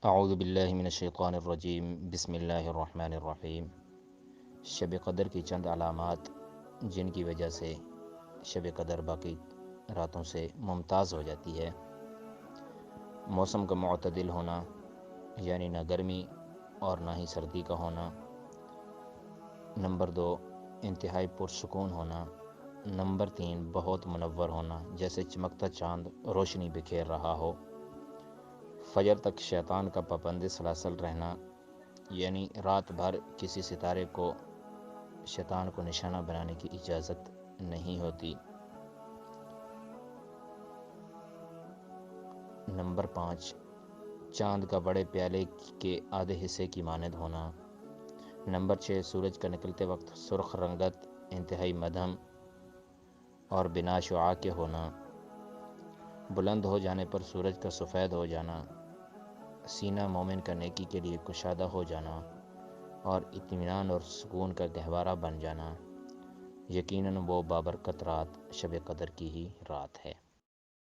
اعوذ باللہ من الشیطان الرجیم، بسم اللہ الرحمن الرحیم۔ شب قدر کی چند علامات جن کی وجہ سے شب قدر باقی راتوں سے ممتاز ہو جاتی ہے: موسم کا معتدل ہونا، یعنی نہ گرمی اور نہ ہی سردی کا ہونا۔ نمبر 2، انتہائی پرسکون ہونا۔ نمبر 3، بہت منور ہونا، جیسے چمکتا چاند روشنی بکھیر رہا ہو۔ فجر تک شیطان کا پابند سلاسل رہنا، یعنی رات بھر کسی ستارے کو شیطان کو نشانہ بنانے کی اجازت نہیں ہوتی۔ نمبر 5، چاند کا بڑے پیالے کے آدھے حصے کی مانند ہونا۔ نمبر 6، سورج کا نکلتے وقت سرخ رنگت، انتہائی مدھم اور بنا شعاع کے ہونا۔ بلند ہو جانے پر سورج کا سفید ہو جانا، سینہ مومن کا نیکی کے لیے کشادہ ہو جانا اور اطمینان اور سکون کا گہوارہ بن جانا۔ یقیناً وہ بابرکت رات شب قدر کی ہی رات ہے۔